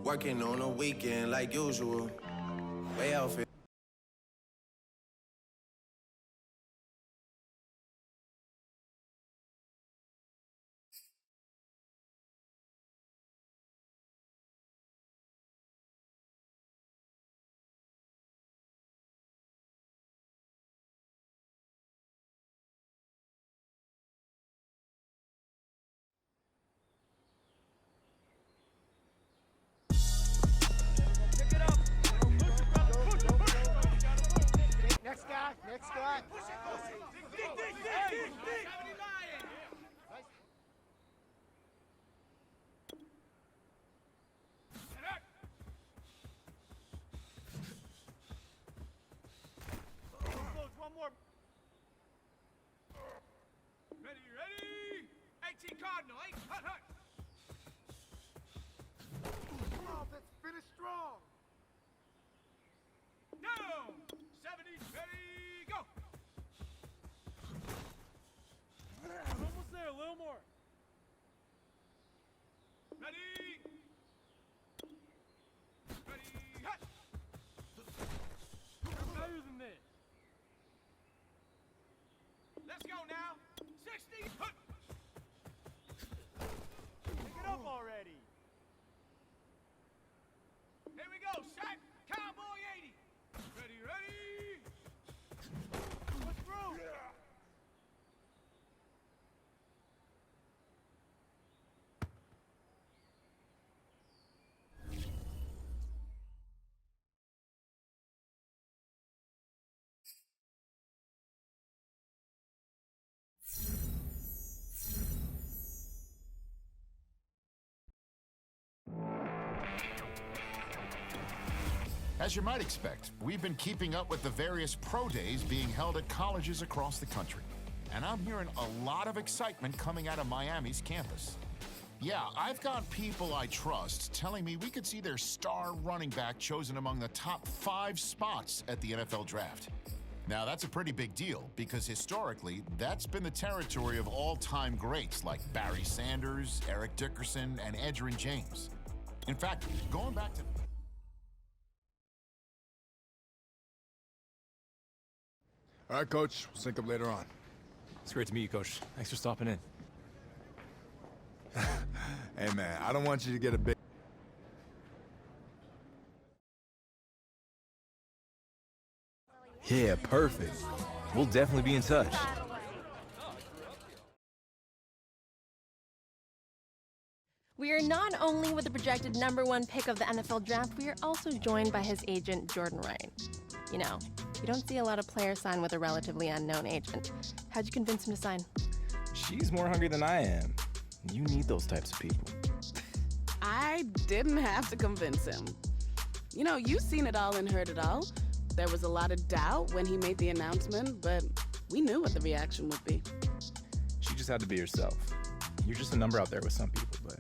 Working on a weekend like usual. Way out for Next guy, next guy. One more. Ready? 18 Cardinal, 8, hut. Come on, let's finish strong. Down! 70, ready, go! Almost there, a little more. Ready, hut! Better than this. Let's go now! 60, hut! Pick it up already. Here we go, shot! Cowboy 80! Ready! What's through? As you might expect, we've been keeping up with the various pro days being held at colleges across the country. And I'm hearing a lot of excitement coming out of Miami's campus. Yeah, I've got people I trust telling me we could see their star running back chosen among the top 5 spots at the NFL draft. Now, that's a pretty big deal because historically, that's been the territory of all-time greats like Barry Sanders, Eric Dickerson, and Edgerrin James. In fact, going back to... All right, Coach. We'll sync up later on. It's great to meet you, Coach. Thanks for stopping in. Hey, man, I don't want you to get a big... Yeah, perfect. We'll definitely be in touch. We are not only with the projected #1 pick of the NFL draft, we are also joined by his agent, Jordan Wright. You know, you don't see a lot of players sign with a relatively unknown agent. How'd you convince him to sign? She's more hungry than I am. You need those types of people. I didn't have to convince him. You know, you've seen it all and heard it all. There was a lot of doubt when he made the announcement, but we knew what the reaction would be. She just had to be herself. You're just a number out there with some people, but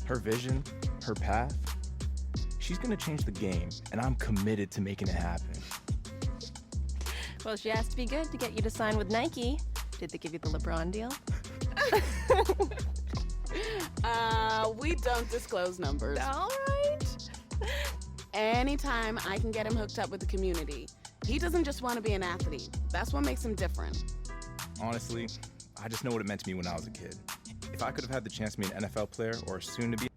her vision, her path, she's gonna change the game, and I'm committed to making it happen. Well, she has to be good to get you to sign with Nike. Did they give you the LeBron deal? We don't disclose numbers. All right. Anytime I can get him hooked up with the community. He doesn't just want to be an athlete. That's what makes him different. Honestly, I just know what it meant to me when I was a kid. If I could have had the chance to be an NFL player or soon to be...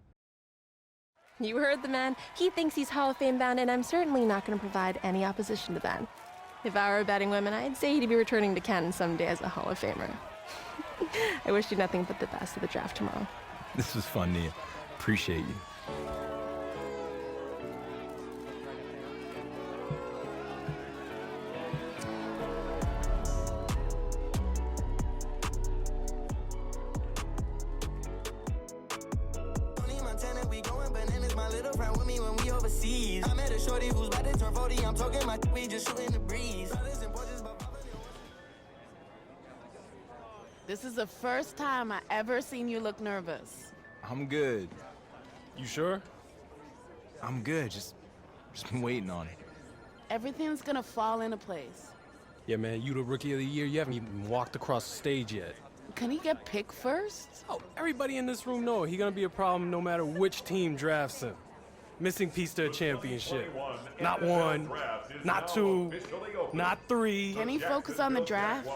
You heard the man. He thinks he's Hall of Fame bound, and I'm certainly not going to provide any opposition to that. If I were a betting woman, I'd say he'd be returning to Canton someday as a Hall of Famer. I wish you nothing but the best of the draft tomorrow. This was fun, Nia. Appreciate you. I met a shorty who's about to turn 40. I'm talking my we just shooting the breeze. This is the first time I ever seen you look nervous. I'm good. You sure? I'm good. Just been waiting on it. Everything's gonna fall into place. Yeah, man, you the Rookie of the Year. You haven't even walked across the stage yet. Can he get picked first? Oh, everybody in this room know he's gonna be a problem no matter which team drafts him. Missing piece to a championship. Not one, not two, not three. Can he focus on the draft?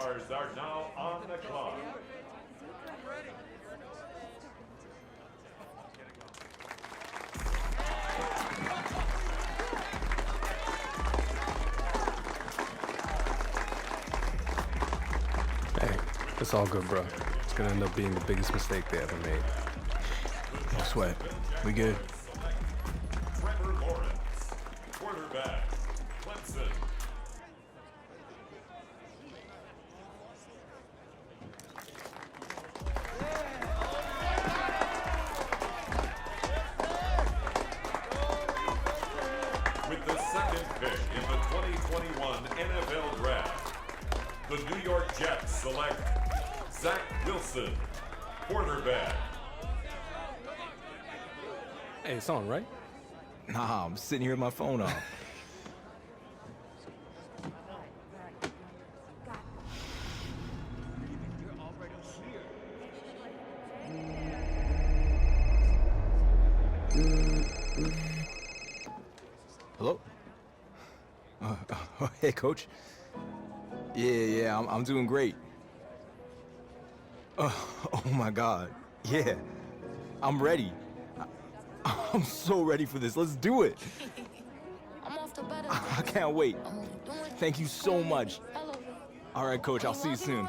Hey, it's all good, bro. It's gonna end up being the biggest mistake they ever made. No sweat. We good. Trevor Lawrence, quarterback, Clemson. With the second pick in the 2021 NFL Draft, the New York Jets select Zach Wilson, quarterback. Hey, it's on, right? Nah, I'm sitting here with my phone off. Hello? Hey, Coach. Yeah, I'm doing great. Oh my God. Yeah, I'm ready. I'm so ready for this. Let's do it. I can't wait. Thank you so much. All right, Coach, I'll see you soon.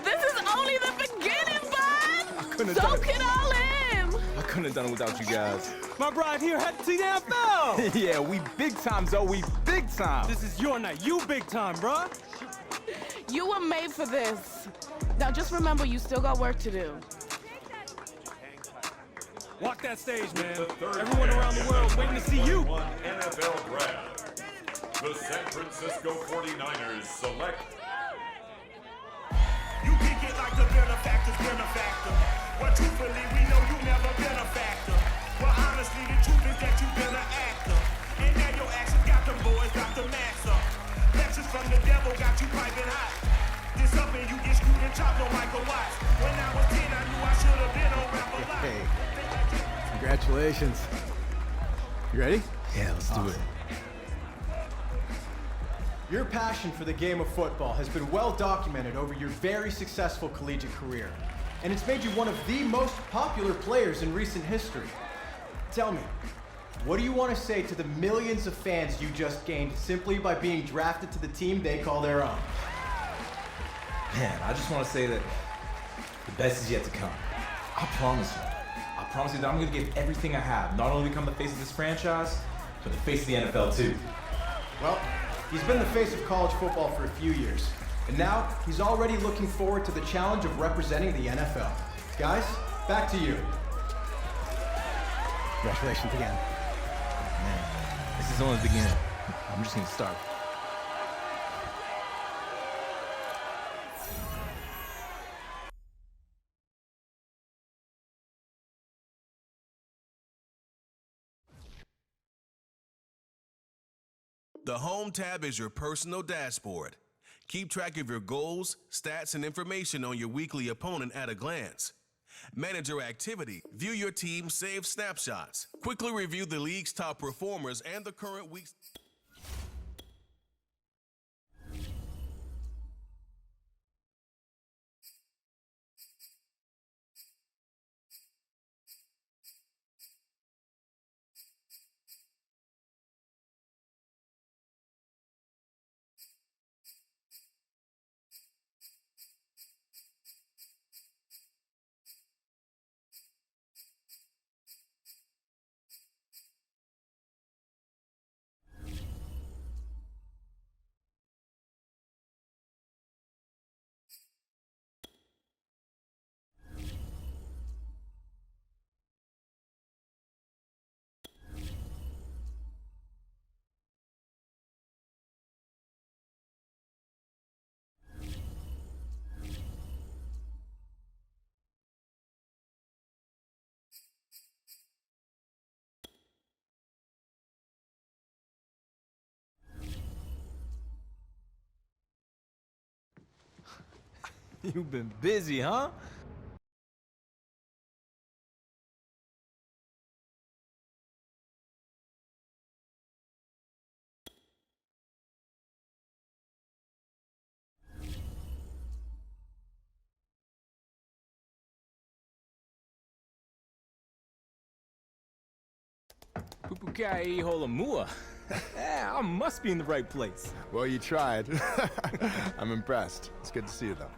This is only the beginning, bud! Soak it all in! I couldn't have done it without you guys. My bride here had to see the NFL. Yeah, we big time, Zoe. We big time. This is your night. You big time, bruh. You were made for this. Now just remember, you still got work to do. Walk that stage, man. Everyone around the world waiting to see you. NFL Draft. The San Francisco 49ers select. You kick it like the benefactor's benefactor. But truthfully, we know you never been a factor. Well, honestly, the truth is that you've been an actor. And now your actions got them boys, got the max up. Lectures from the devil got you piping hot. This up and you get screwed and chopped on Michael Watts. When I was 10, I knew I should have been on rap a lot. Hey, congratulations. You ready? Yeah, let's do it. Your passion for the game of football has been well documented over your very successful collegiate career, and it's made you one of the most popular players in recent history. Tell me, what do you want to say to the millions of fans you just gained simply by being drafted to the team they call their own? Man, I just want to say that the best is yet to come. I promise you. I promise you that I'm going to give everything I have, not only become the face of this franchise, but the face of the NFL too. Well, he's been the face of college football for a few years, and now he's already looking forward to the challenge of representing the NFL. Guys, back to you. Congratulations again. Man, this is only the beginning. I'm just gonna start. The Home tab is your personal dashboard. Keep track of your goals, stats, and information on your weekly opponent at a glance. Manage your activity, view your team's saved snapshots, quickly review the league's top performers and the current week's... You've been busy, huh? Pupukai Holamua. I must be in the right place. Well, you tried. I'm impressed. It's good to see you, though.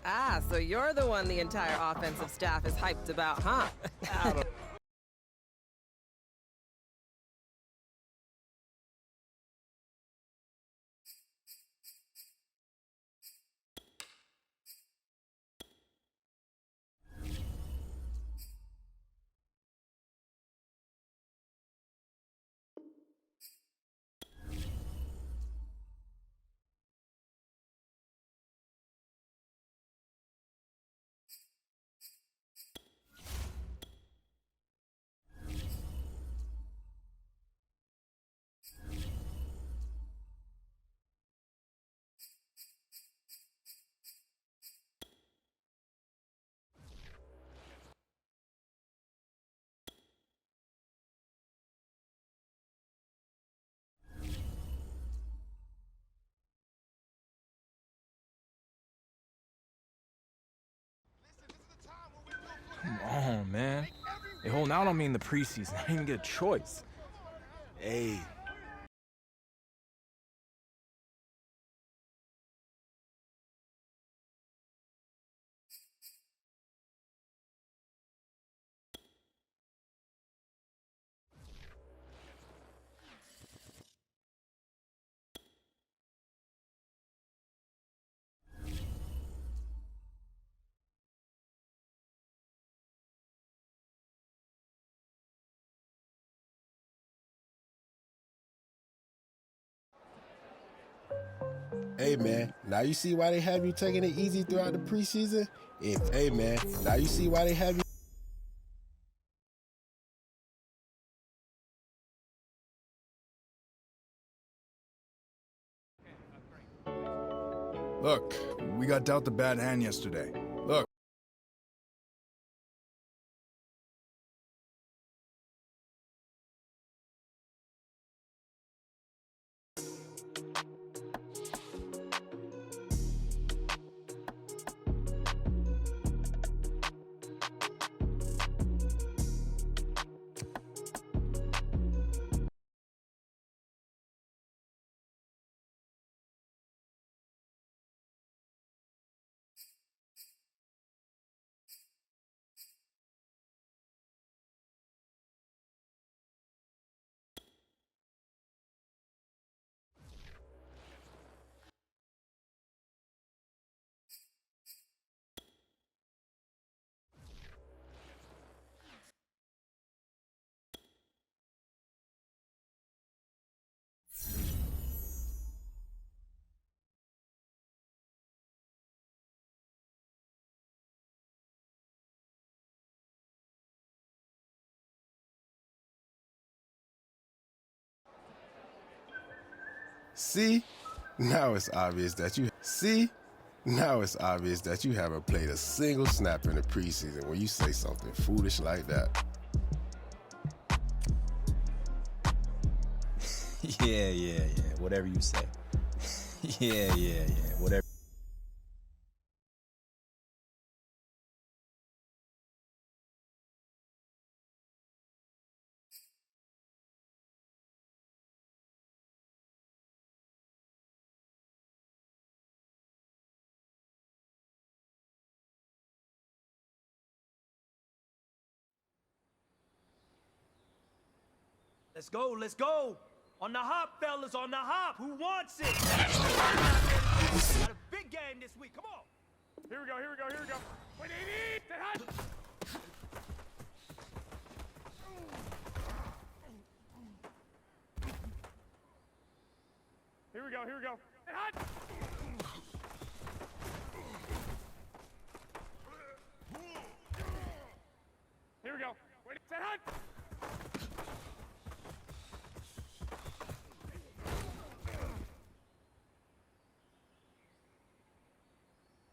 Ah, so you're the one the entire offensive staff is hyped about, huh? Oh, now I don't mean the preseason. I didn't even get a choice. Hey. Hey man, now you see why they have you taking it easy throughout the preseason? Hey man, now you see why they have you. Look, we got dealt a bad hand yesterday. Look. See? Now it's obvious that you haven't played a single snap in the preseason when you say something foolish like that. Yeah. Whatever you say. Yeah. Whatever. Let's go, let's go. On the hop, fellas, on the hop. Who wants it? Got a big game this week. Come on. Here we go. Wait, stay hot. Here we go. Stay hot. Here we go. Wait, stay hot.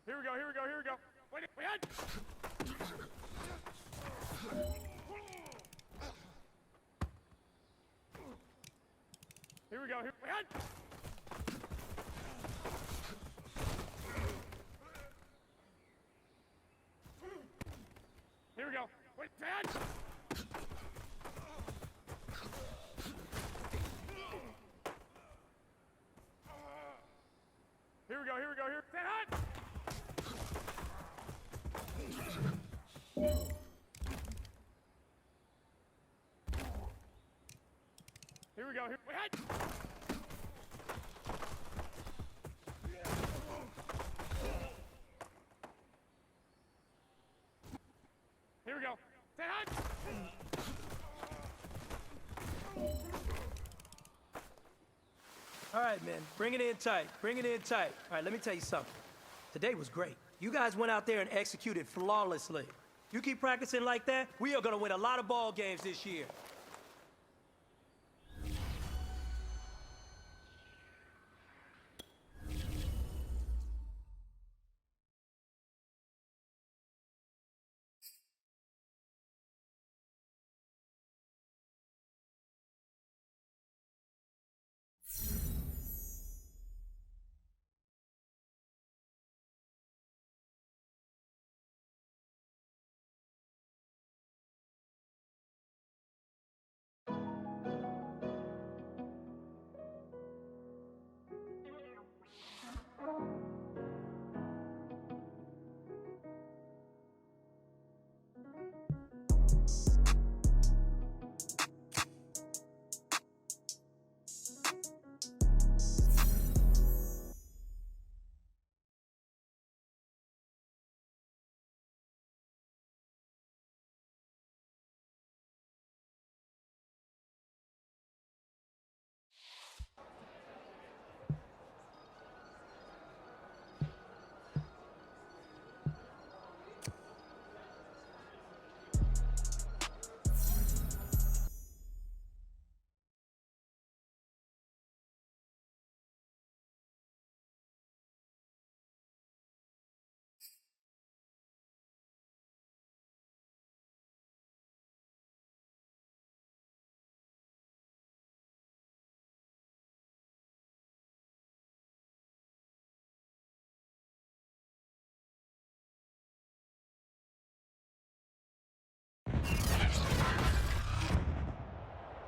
Here we go. Wait, hot. Here we go. Wait, hot. Here we go. Wait, stay hot. Here we go. Stay hot. Here we go. Wait, hot. Here we go. Stay hot. All right, man. Bring it in tight. All right, let me tell you something. Today was great. You guys went out there and executed flawlessly. You keep practicing like that, we are going to win a lot of ball games this year.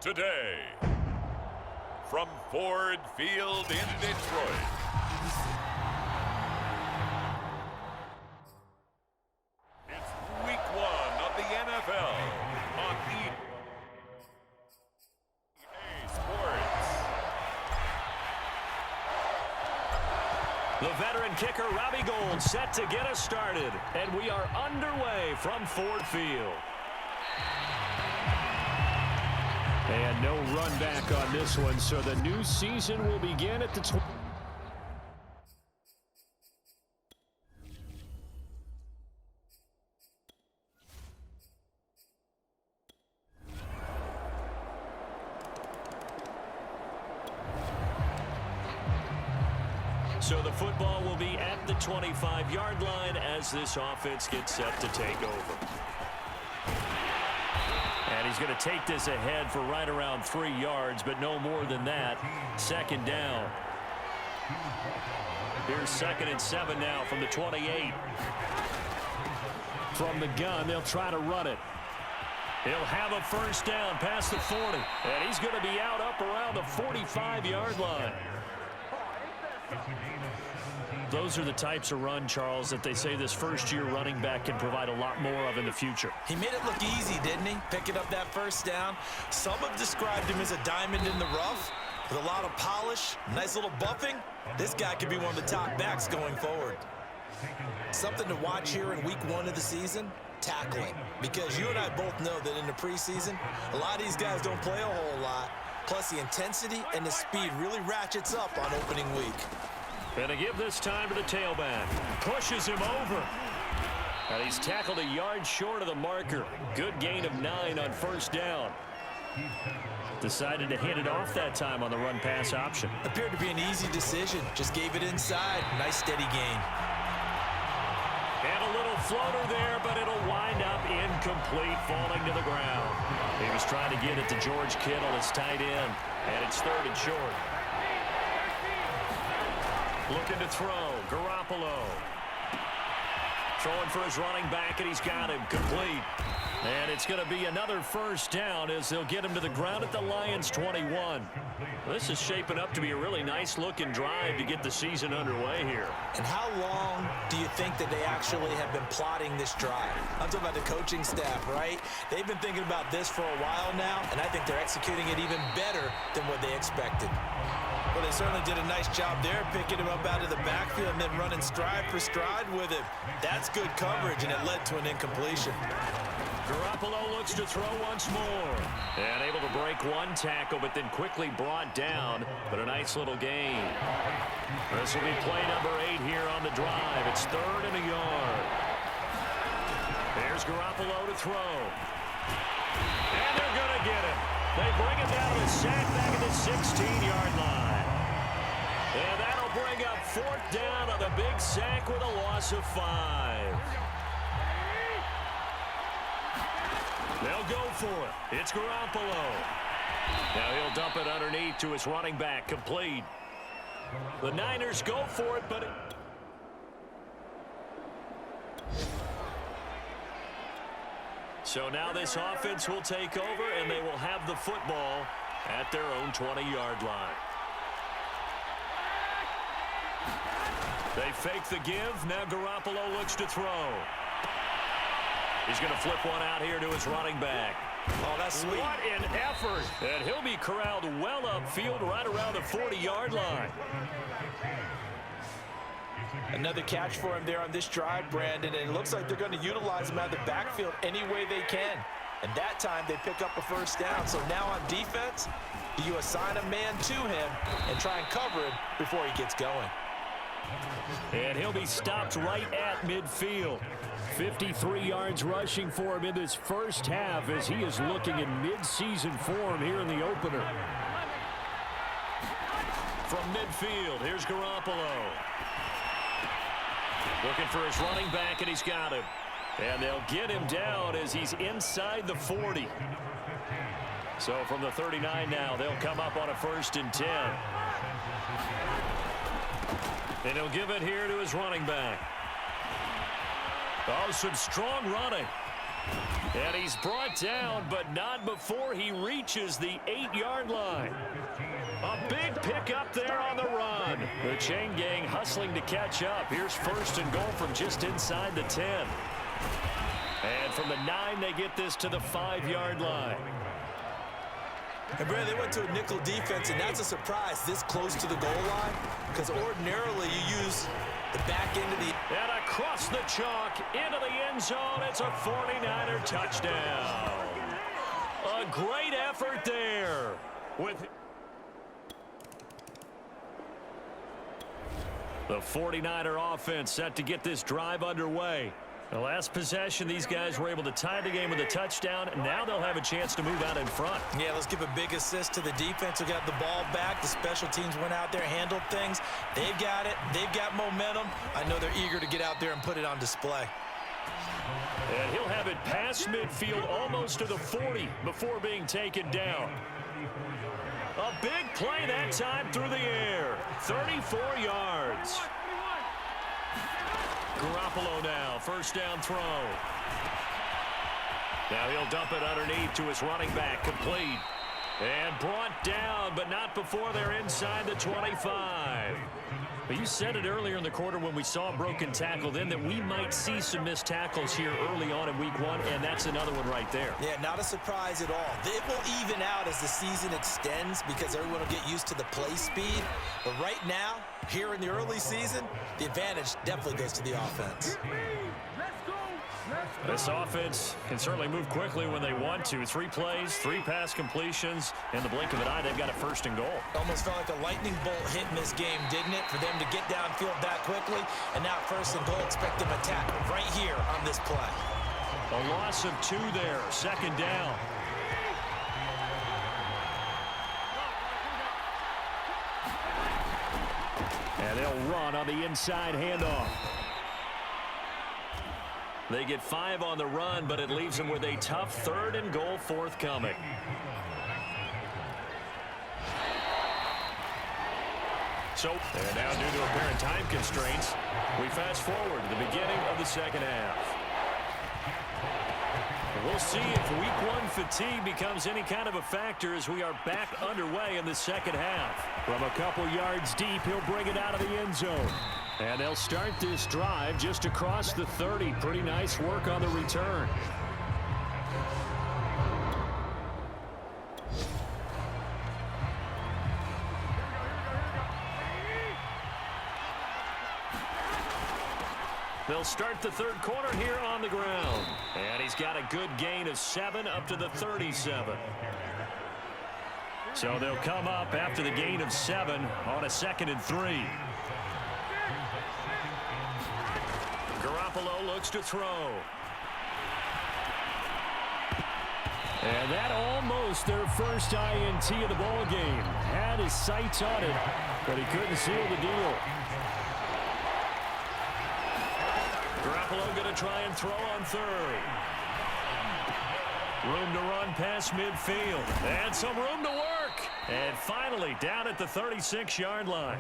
today, from Ford Field in Detroit, it's week 1 of the NFL on EA Sports. The veteran kicker Robbie Gould set to get us started, and we are underway from Ford Field. And no run back on this one, so the new season will begin at the So the football will be at the 25-yard line as this offense gets set to take over. And he's going to take this ahead for right around 3 yards, but no more than that. Second down. Here's 2nd and 7 now from the 28. From the gun, they'll try to run it. He'll have a first down past the 40. And he's going to be out up around the 45-yard line. Those are the types of run, Charles, that they say this first-year running back can provide a lot more of in the future. He made it look easy, didn't he? Picking up that first down. Some have described him as a diamond in the rough with a lot of polish, nice little buffing. This guy could be one of the top backs going forward. Something to watch here in week 1 of the season, tackling. Because you and I both know that in the preseason, a lot of these guys don't play a whole lot. Plus, the intensity and the speed really ratchets up on opening week. And to give this time to the tailback. Pushes him over. And he's tackled a yard short of the marker. Good gain of 9 on first down. Decided to hand it off that time on the run-pass option. Appeared to be an easy decision. Just gave it inside. Nice steady gain. And a little floater there, but it'll wind up incomplete, falling to the ground. He was trying to get it to George Kittle, his tight end. And it's 3rd and short. Looking to throw, Garoppolo. Throwing for his running back, and he's got him complete. And it's going to be another first down as they'll get him to the ground at the Lions' 21. This is shaping up to be a really nice-looking drive to get the season underway here. And how long do you think that they actually have been plotting this drive? I'm talking about the coaching staff, right? They've been thinking about this for a while now, and I think they're executing it even better than what they expected. Well, they certainly did a nice job there, picking him up out of the backfield and then running stride for stride with him. That's good coverage, and it led to an incompletion. Garoppolo looks to throw once more. And able to break one tackle, but then quickly brought down. But a nice little gain. This will be play number 8 here on the drive. It's 3rd and a yard. There's Garoppolo to throw. And they're going to get him. They bring him down to the sack back at the 16-yard line. And that'll bring up 4th down on the big sack with a loss of 5. They'll go for it. It's Garoppolo. Now he'll dump it underneath to his running back, complete. The Niners go for it, but so now this offense will take over, and they will have the football at their own 20-yard line. They fake the give. Now Garoppolo looks to throw. He's going to flip one out here to his running back. Oh, that's sweet. What an effort. And he'll be corralled well upfield right around the 40-yard line. Another catch for him there on this drive, Brandon, and it looks like they're going to utilize him out of the backfield any way they can. And that time they pick up a first down. So now on defense, do you assign a man to him and try and cover him before he gets going? And he'll be stopped right at midfield. 53 yards rushing for him in this first half as he is looking in mid-season form here in the opener. From midfield, here's Garoppolo. Looking for his running back, and he's got him. And they'll get him down as he's inside the 40. So from the 39 now, they'll come up on a 1st and 10. And he'll give it here to his running back. Oh, some strong running. And he's brought down, but not before he reaches the 8-yard line. A big pickup there on the run. The chain gang hustling to catch up. Here's 1st and goal from just inside the 10. And from the 9, they get this to the 5-yard line. And Brad, they went to a nickel defense, and that's a surprise this close to the goal line, because ordinarily you use the back end of the... And across the chalk, into the end zone, it's a 49er touchdown. A great effort there. With the 49er offense set to get this drive underway. The last possession, these guys were able to tie the game with a touchdown, and now they'll have a chance to move out in front. Yeah, let's give a big assist to the defense who got the ball back. The special teams went out there, handled things. They've got it. They've got momentum. I know they're eager to get out there and put it on display. And he'll have it past midfield, almost to the 40, before being taken down. A big play that time through the air. 34 yards. Garoppolo now, 1st down throw. Now he'll dump it underneath to his running back, complete. And brought down, but not before they're inside the 25. But you said it earlier in the quarter when we saw a broken tackle then that we might see some missed tackles here early on in week 1, and that's another one right there. Yeah, not a surprise at all. It will even out as the season extends because everyone will get used to the play speed. But right now, here in the early season, the advantage definitely goes to the offense. This offense can certainly move quickly when they want to. 3 plays, 3 pass completions. In the blink of an eye, they've got a 1st and goal. Almost felt like a lightning bolt hit in this game, didn't it? For them to get downfield that quickly. And now 1st and goal, expect them to attack right here on this play. A loss of 2 there, 2nd down. And they'll run on the inside handoff. They get 5 on the run, but it leaves them with a tough 3rd and goal forthcoming. So, and now due to apparent time constraints, we fast forward to the beginning of the 2nd half. We'll see if week 1 fatigue becomes any kind of a factor as we are back underway in the 2nd half. From a couple yards deep, he'll bring it out of the end zone. And they'll start this drive just across the 30. Pretty nice work on the return. They'll start the 3rd quarter here on the ground. And he's got a good gain of 7 up to the 37. So they'll come up after the gain of 7 on a 2nd and 3. Garoppolo looks to throw. And that almost their first INT of the ball game. Had his sights on it, but he couldn't seal the deal. Garoppolo going to try and throw on 3rd. Room to run past midfield. And some room to work. And finally down at the 36-yard line.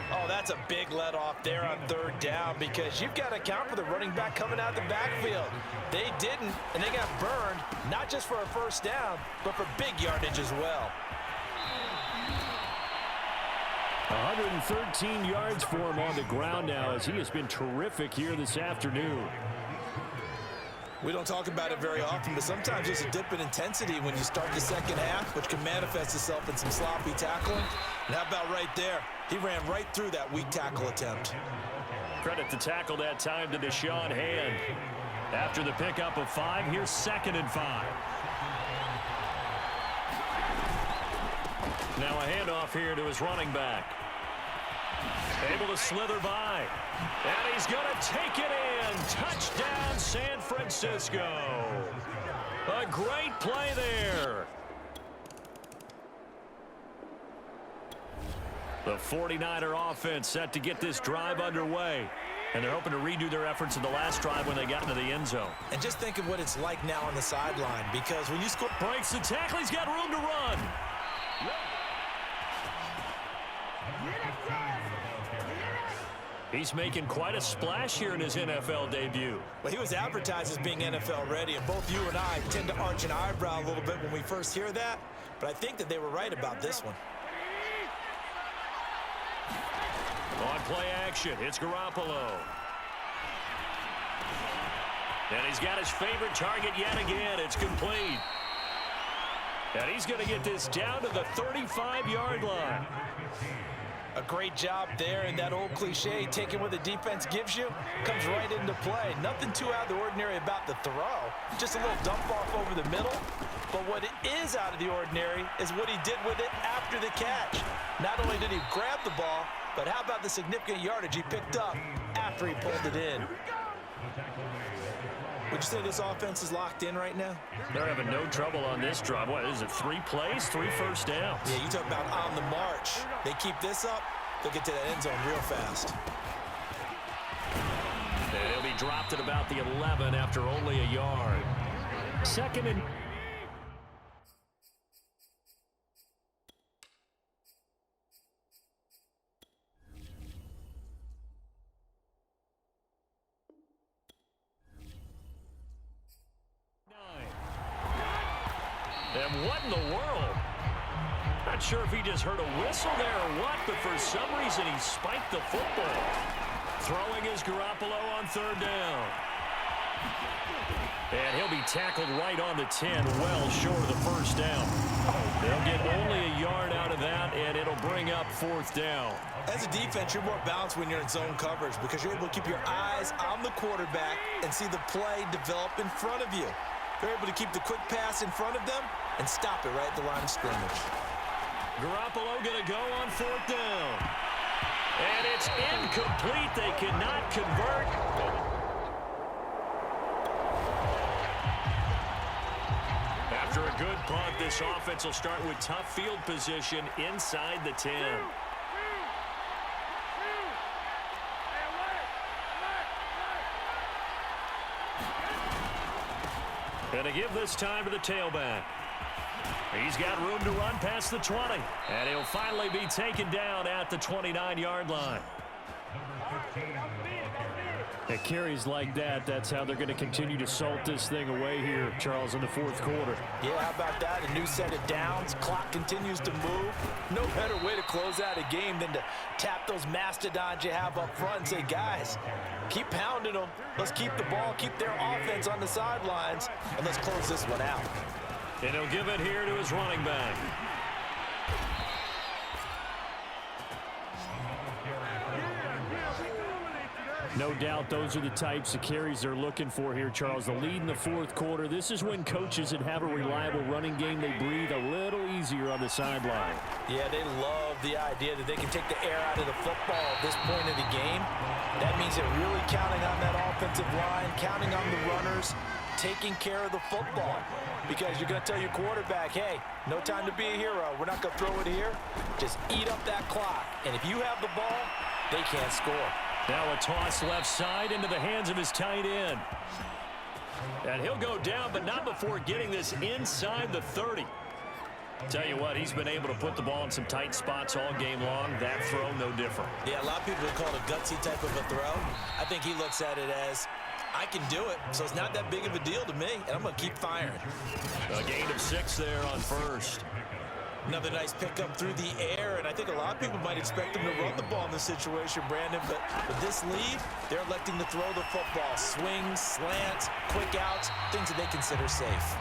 Oh, that's a big let off there on 3rd down because you've got to account for the running back coming out the backfield. They didn't, and they got burned, not just for a 1st down, but for big yardage as well. 113 yards for him on the ground now as he has been terrific here this afternoon. We don't talk about it very often, but sometimes there's a dip in intensity when you start the 2nd half, which can manifest itself in some sloppy tackling. And how about right there? He ran right through that weak tackle attempt. Credit the tackle that time to Deshaun Hand. After the pickup of 5, here's 2nd and 5. Now a handoff here to his running back. Able to slither by. And he's going to take it in. Touchdown, San Francisco. A great play there. The 49er offense set to get this drive underway. And they're hoping to redo their efforts in the last drive when they got into the end zone. And just think of what it's like now on the sideline, because when you score... Breaks the tackle, he's got room to run. He's making quite a splash here in his NFL debut. Well, he was advertised as being NFL ready, and both you and I tend to arch an eyebrow a little bit when we first hear that, but I think that they were right about this one. On play action, it's Garoppolo. And he's got his favorite target yet again. It's complete. And he's going to get this down to the 35-yard line. A great job there, and that old cliche, taking what the defense gives you, comes right into play. Nothing too out of the ordinary about the throw. Just a little dump off over the middle. But what is out of the ordinary is what he did with it after the catch. Not only did he grab the ball, but how about the significant yardage he picked up after he pulled it in? Would you say this offense is locked in right now? They're having no trouble on this drive. What is it, 3 plays, 3 first downs? Yeah, you talk about on the march. They keep this up, they'll get to that end zone real fast. And he'll be dropped at about the 11 after only a yard. Second and... And what in the world? Not sure if he just heard a whistle there or what, but for some reason he spiked the football. Throwing is Garoppolo on 3rd down. And he'll be tackled right on the 10, well short of the first down. They'll get only a yard out of that, and it'll bring up 4th down. As a defense, you're more balanced when you're in zone coverage because you're able to keep your eyes on the quarterback and see the play develop in front of you. They're able to keep the quick pass in front of them and stop it right at the line of scrimmage. Garoppolo going to go on 4th down. And it's incomplete. They cannot convert. After a good punt, this offense will start with tough field position inside the 10. And to give this time to the tailback. He's got room to run past the 20. And he'll finally be taken down at the 29-yard line. At carries like that, that's how they're going to continue to salt this thing away here, Charles, in the 4th quarter. Yeah, how about that? A new set of downs. Clock continues to move. No better way to close out a game than to tap those mastodons you have up front and say, guys, keep pounding them. Let's keep the ball, keep their offense on the sidelines, and let's close this one out. And he'll give it here to his running back. No doubt those are the types of carries they're looking for here, Charles. The lead in the 4th quarter. This is when coaches that have a reliable running game, they breathe a little easier on the sideline. Yeah, they love the idea that they can take the air out of the football at this point of the game. That means they're really counting on that offensive line, counting on the runners, taking care of the football. Because you're going to tell your quarterback, hey, no time to be a hero. We're not going to throw it here. Just eat up that clock. And if you have the ball, they can't score. Now a toss left side into the hands of his tight end. And he'll go down, but not before getting this inside the 30. Tell you what, he's been able to put the ball in some tight spots all game long. That throw, no different. Yeah, a lot of people would call it a gutsy type of a throw. I think he looks at it as, I can do it, so it's not that big of a deal to me, and I'm going to keep firing. A gain of 6 there on 1st. Another nice pickup through the air, and I think a lot of people might expect him to run the ball in this situation, Brandon, but with this lead, they're electing to throw the football. Swings, slants, quick outs, things that they consider safe.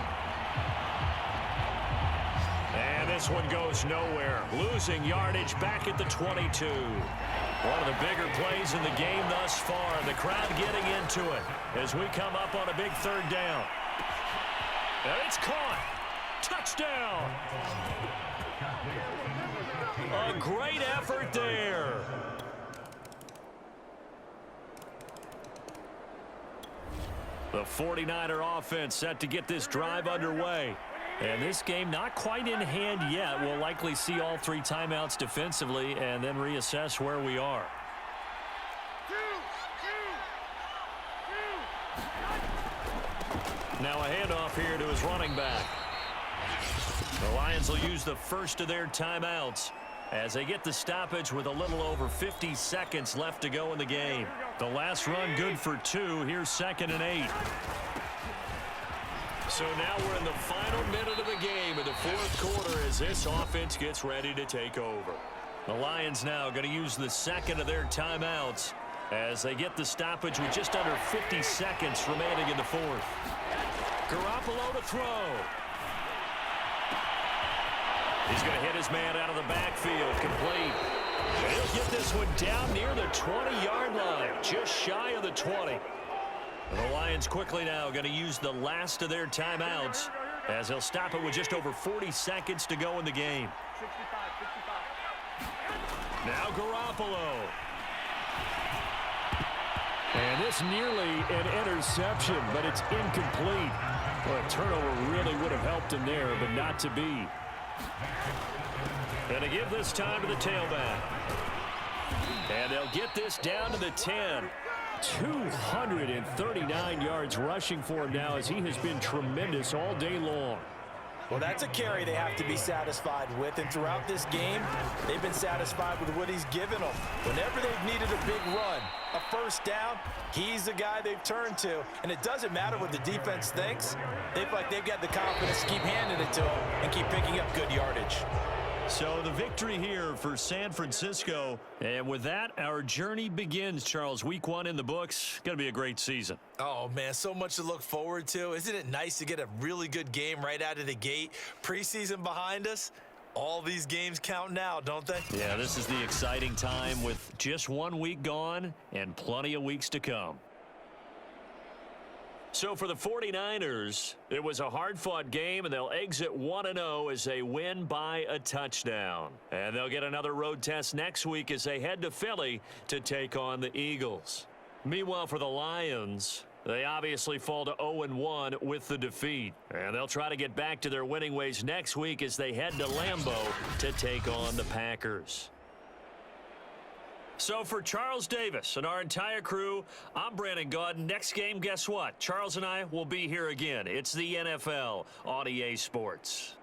And this one goes nowhere. Losing yardage back at the 22. One of the bigger plays in the game thus far. The crowd getting into it as we come up on a big 3rd down. And it's caught. Touchdown. A great effort there. The 49er offense set to get this drive underway. And this game not quite in hand yet. We'll likely see all 3 timeouts defensively and then reassess where we are. Now a handoff here to his running back. The Lions will use the first of their timeouts. as they get the stoppage with a little over 50 seconds left to go in the game. The last run good for 2. Here's 2nd and 8. So now we're in the final minute of the game in the 4th quarter as this offense gets ready to take over. The Lions now going to use the 2nd of their timeouts as they get the stoppage with just under 50 seconds remaining in the 4th. Garoppolo to throw. He's going to hit his man out of the backfield, complete. And he'll get this one down near the 20-yard line, just shy of the 20. And the Lions quickly now going to use the last of their timeouts as they'll stop it with just over 40 seconds to go in the game. Now Garoppolo. And this nearly an interception, but it's incomplete. Well, a turnover really would have helped him there, but not to be. Going to give this time to the tailback. And they'll get this down to the 10. 239 yards rushing for him now as he has been tremendous all day long. Well, that's a carry they have to be satisfied with, and throughout this game, they've been satisfied with what he's given them. Whenever they've needed a big run, a first down, he's the guy they've turned to, and it doesn't matter what the defense thinks. They feel like they've got the confidence to keep handing it to him and keep picking up good yardage. So the victory here for San Francisco. And with that, our journey begins, Charles. Week 1 in the books. Going to be a great season. Oh, man, so much to look forward to. Isn't it nice to get a really good game right out of the gate? Preseason behind us. All these games count now, don't they? Yeah, this is the exciting time with just 1 week gone and plenty of weeks to come. So for the 49ers, it was a hard-fought game, and they'll exit 1-0 as they win by a touchdown. And they'll get another road test next week as they head to Philly to take on the Eagles. Meanwhile, for the Lions, they obviously fall to 0-1 with the defeat. And they'll try to get back to their winning ways next week as they head to Lambeau to take on the Packers. So for Charles Davis and our entire crew, I'm Brandon Gaudin. Next game, guess what? Charles and I will be here again. It's the NFL on EA Sports.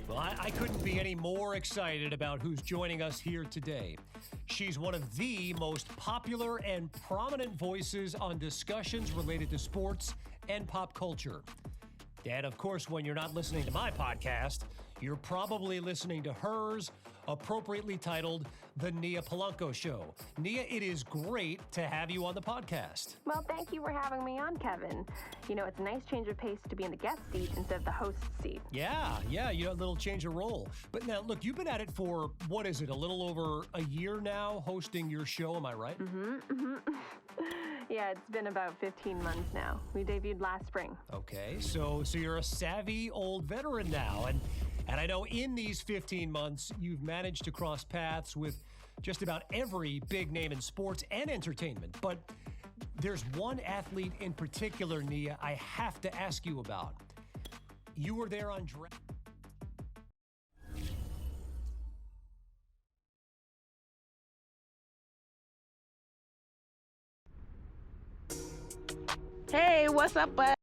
Well, I couldn't be any more excited about who's joining us here today. She's one of the most popular and prominent voices on discussions related to sports and pop culture. And of course, when you're not listening to my podcast, you're probably listening to hers, appropriately titled The Nia Polanco Show. Nia, it is great to have you on the podcast. Well, thank you for having me on, Kevin. You know, it's a nice change of pace to be in the guest seat instead of the host seat. Yeah, you know, a little change of role. But now, look, you've been at it for, what is it, a little over a year now, hosting your show, am I right? Yeah, it's been about 15 months now. We debuted last spring. Okay, so you're a savvy old veteran now, and I know in these 15 months, you've managed to cross paths with just about every big name in sports and entertainment. But there's one athlete in particular, Nia, I have to ask you about. You were there on draft. Hey, what's up, bud?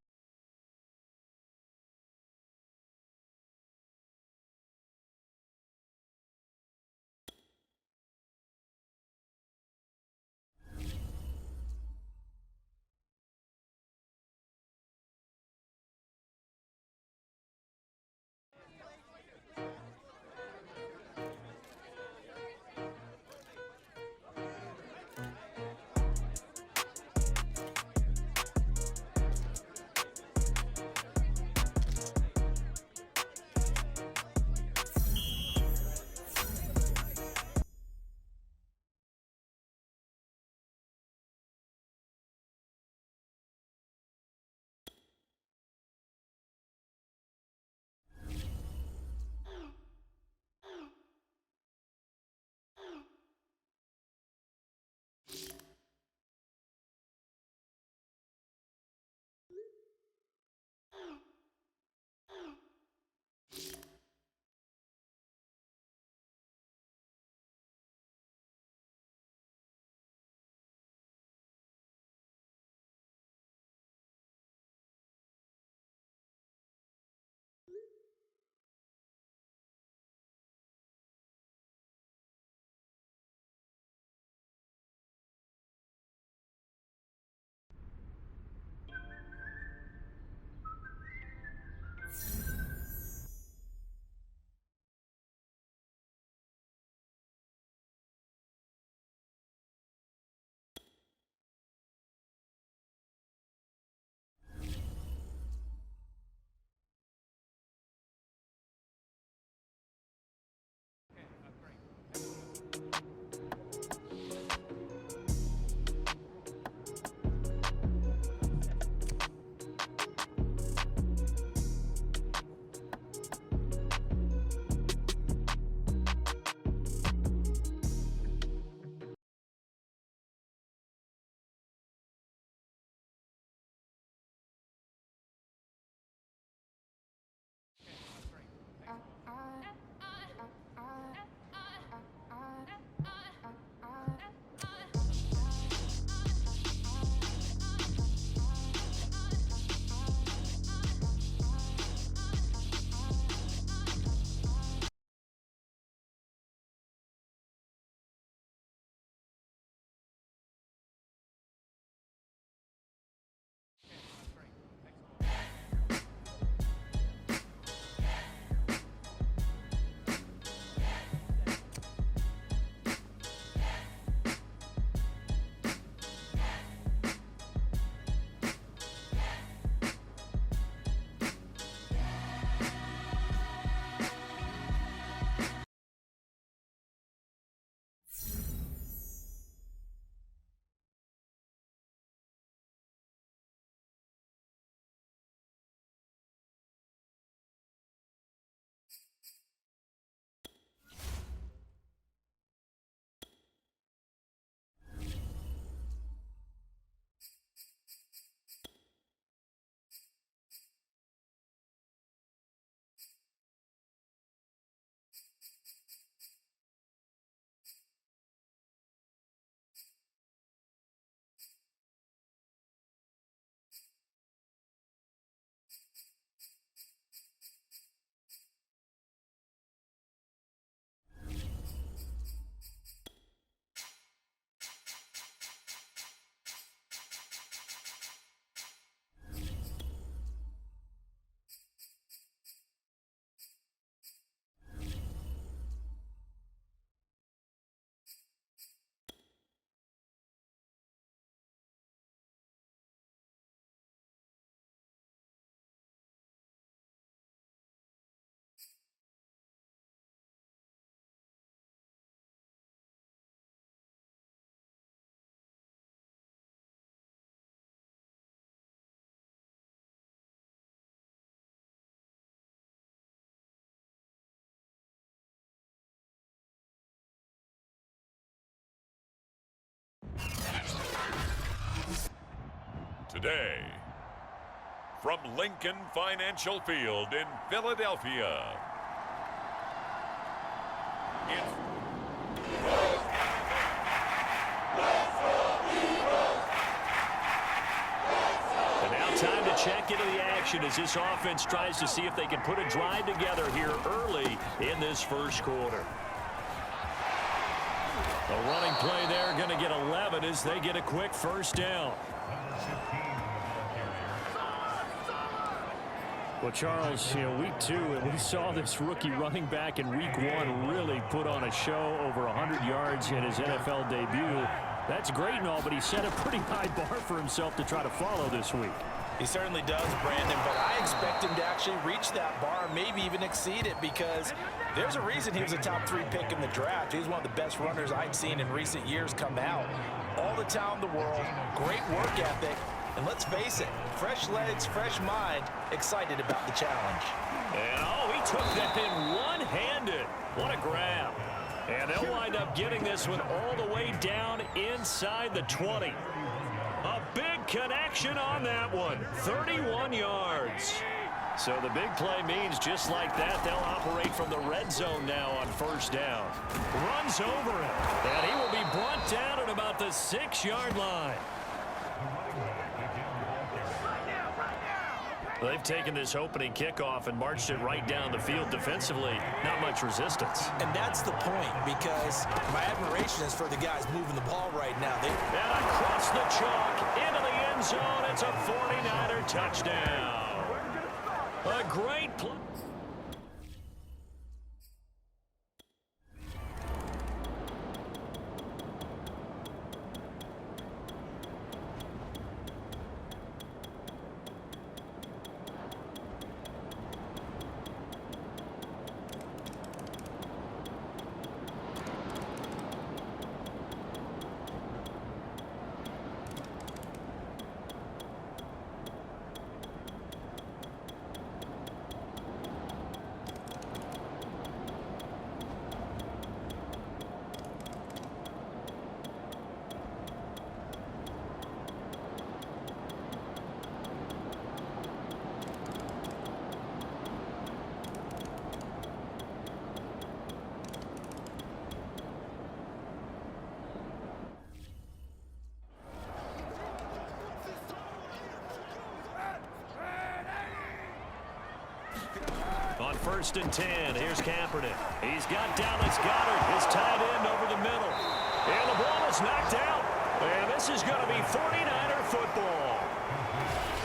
today. From Lincoln Financial Field in Philadelphia, it's and now time to check into the action as this offense tries to see if they can put a drive together here early in this first quarter. A running play there, going to get 11 as they get a quick first down. Well, Charles, week 2, and we saw this rookie running back in week 1 really put on a show, over 100 yards in his NFL debut. That's great and all, but he set a pretty high bar for himself to try to follow this week. He certainly does, Brandon, but I expect him to actually reach that bar, maybe even exceed it, because there's a reason he was a top 3 pick in the draft. He was one of the best runners I'd seen in recent years come out. All the talent in the world, great work ethic, and let's face it, fresh legs, fresh mind, excited about the challenge. And he took that in one-handed. What a grab. And they'll wind up getting this one all the way down inside the 20. A big connection on that one, 31 yards. So the big play means just like that, they'll operate from the red zone now on first down. Runs over him, and he will be brought down at about the 6-yard line. They've taken this opening kickoff and marched it right down the field defensively. Not much resistance. And that's the point, because my admiration is for the guys moving the ball right now. And across the chalk, into the end zone, it's a 49er touchdown. A great play. On 1st and 10, here's Kaepernick. He's got Dallas Goedert, his tight end, over the middle. And the ball is knocked out. And this is going to be 49er football.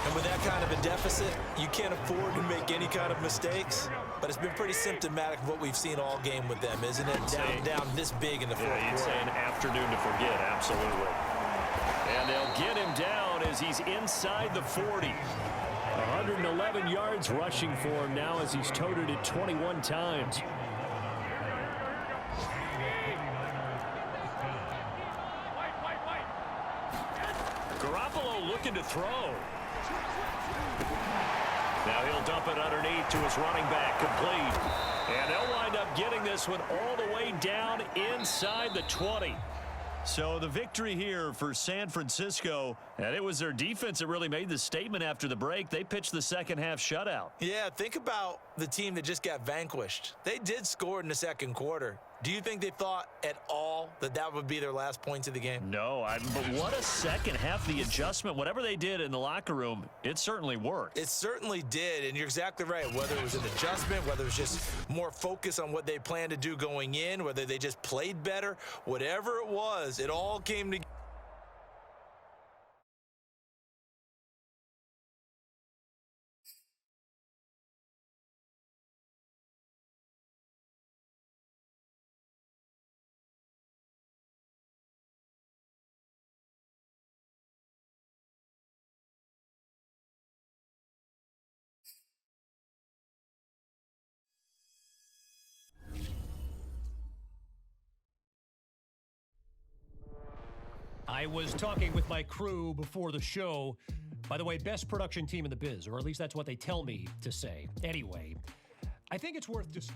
And with that kind of a deficit, you can't afford to make any kind of mistakes. But it's been pretty symptomatic of what we've seen all game with them, isn't it? Down this big in the fourth quarter. You'd say an afternoon to forget, absolutely. And they'll get him down as he's inside the 40. 111 yards rushing for him now as he's toted it 21 times. Garoppolo looking to throw. Now he'll dump it underneath to his running back, complete. And they'll wind up getting this one all the way down inside the 20. So the victory here for San Francisco, and it was their defense that really made the statement after the break. They pitched the second half shutout. Yeah, think about the team that just got vanquished. They did score in the second quarter. Do you think they thought at all that that would be their last points of the game? No, but what a second half. The adjustment, whatever they did in the locker room, it certainly worked. It certainly did, and you're exactly right. Whether it was an adjustment, whether it was just more focus on what they planned to do going in, whether they just played better, whatever it was, it all came together. I was talking with my crew before the show. By the way, best production team in the biz, or at least that's what they tell me to say. Anyway, I think it's worth just...